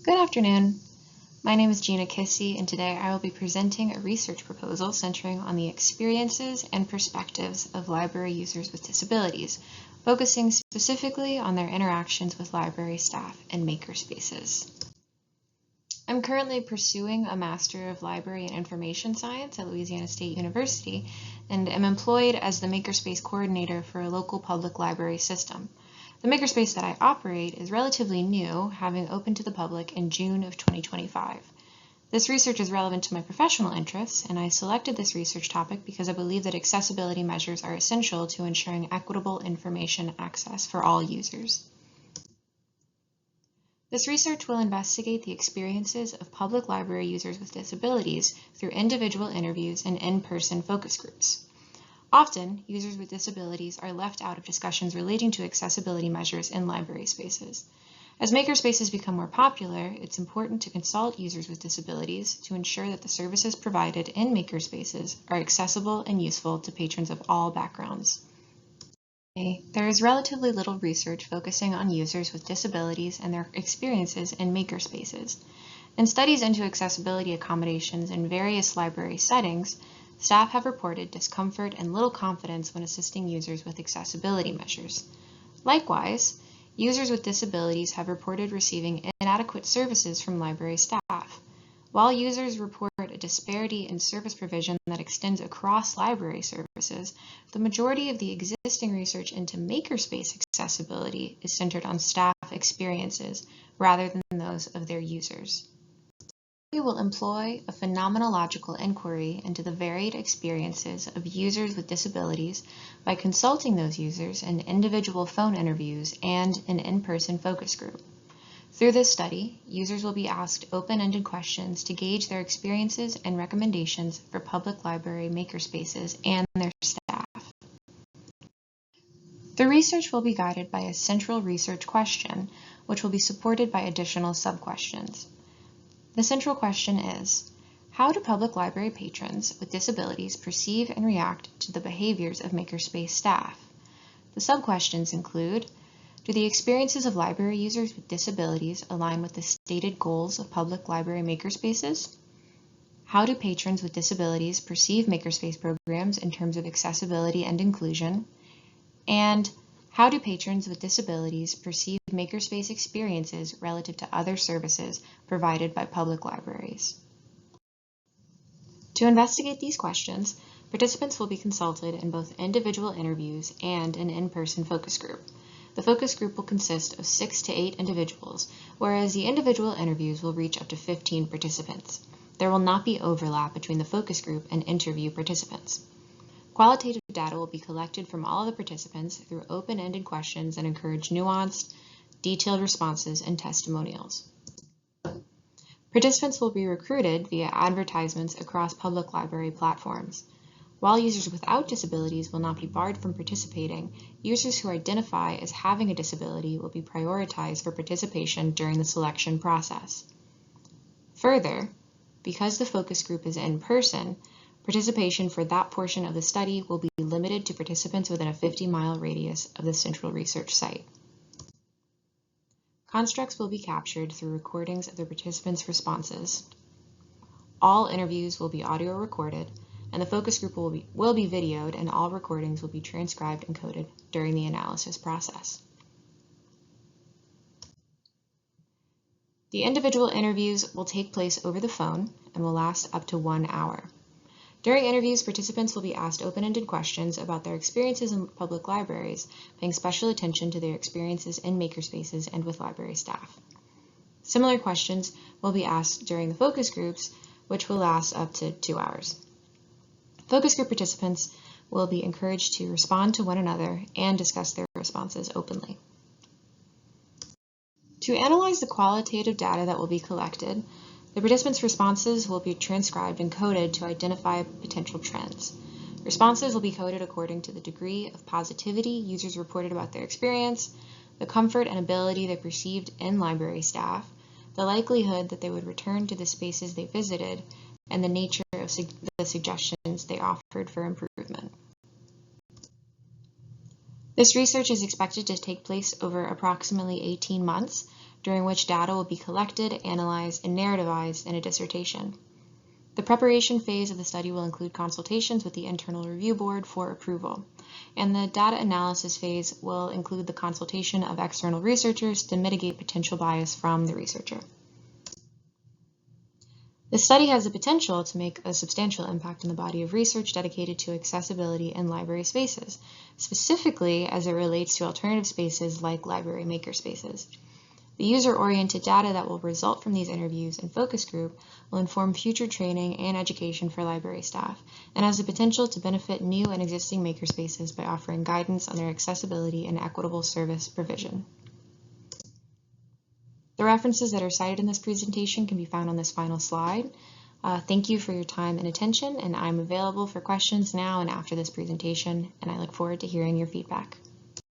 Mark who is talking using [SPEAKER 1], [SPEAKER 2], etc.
[SPEAKER 1] Good afternoon. My name is Gina Kissy, and today I will be presenting a research proposal centering on the experiences and perspectives of library users with disabilities, focusing specifically on their interactions with library staff and makerspaces. I'm currently pursuing a Master of Library and Information Science at Louisiana State University and am employed as the Makerspace coordinator for a local public library system. The makerspace that I operate is relatively new, having opened to the public in June of 2025. This research is relevant to my professional interests, and I selected this research topic because I believe that accessibility measures are essential to ensuring equitable information access for all users. This research will investigate the experiences of public library users with disabilities through individual interviews and in-person focus groups. Often, users with disabilities are left out of discussions relating to accessibility measures in library spaces. As makerspaces become more popular, it's important to consult users with disabilities to ensure that the services provided in makerspaces are accessible and useful to patrons of all backgrounds. There is relatively little research focusing on users with disabilities and their experiences in makerspaces. In studies into accessibility accommodations in various library settings, staff have reported discomfort and little confidence when assisting users with accessibility measures. Likewise, users with disabilities have reported receiving inadequate services from library staff. While users report a disparity in service provision that extends across library services, the majority of the existing research into makerspace accessibility is centered on staff experiences rather than those of their users. We will employ a phenomenological inquiry into the varied experiences of users with disabilities by consulting those users in individual phone interviews and an in-person focus group. Through this study, users will be asked open-ended questions to gauge their experiences and recommendations for public library makerspaces and their staff. The research will be guided by a central research question, which will be supported by additional sub-questions. The central question is, how do public library patrons with disabilities perceive and react to the behaviors of makerspace staff? The sub-questions include, do the experiences of library users with disabilities align with the stated goals of public library makerspaces? How do patrons with disabilities perceive makerspace programs in terms of accessibility and inclusion? And how do patrons with disabilities perceive makerspace experiences relative to other services provided by public libraries? To investigate these questions, participants will be consulted in both individual interviews and an in-person focus group. The focus group will consist of 6 to 8 individuals, whereas the individual interviews will reach up to 15 participants. There will not be overlap between the focus group and interview participants. Qualitative data will be collected from all of the participants through open-ended questions that encourage nuanced, detailed responses and testimonials. Participants will be recruited via advertisements across public library platforms. While users without disabilities will not be barred from participating, users who identify as having a disability will be prioritized for participation during the selection process. Further, because the focus group is in person, participation for that portion of the study will be limited to participants within a 50-mile radius of the central research site. Constructs will be captured through recordings of the participants' responses. All interviews will be audio recorded, and the focus group will be videoed, and all recordings will be transcribed and coded during the analysis process. The individual interviews will take place over the phone and will last up to 1 hour. During interviews, participants will be asked open-ended questions about their experiences in public libraries, paying special attention to their experiences in makerspaces and with library staff. Similar questions will be asked during the focus groups, which will last up to 2 hours. Focus group participants will be encouraged to respond to one another and discuss their responses openly. To analyze the qualitative data that will be collected, the participants' responses will be transcribed and coded to identify potential trends. Responses will be coded according to the degree of positivity users reported about their experience, the comfort and ability they perceived in library staff, the likelihood that they would return to the spaces they visited, and the nature of the suggestions they offered for improvement. This research is expected to take place over approximately 18 months, during which data will be collected, analyzed, and narrativized in a dissertation. The preparation phase of the study will include consultations with the internal review board for approval, and the data analysis phase will include the consultation of external researchers to mitigate potential bias from the researcher. The study has the potential to make a substantial impact in the body of research dedicated to accessibility in library spaces, specifically as it relates to alternative spaces like library makerspaces. The user-oriented data that will result from these interviews and focus group will inform future training and education for library staff, and has the potential to benefit new and existing makerspaces by offering guidance on their accessibility and equitable service provision. The references that are cited in this presentation can be found on this final slide. Thank you for your time and attention, and I'm available for questions now and after this presentation, and I look forward to hearing your feedback.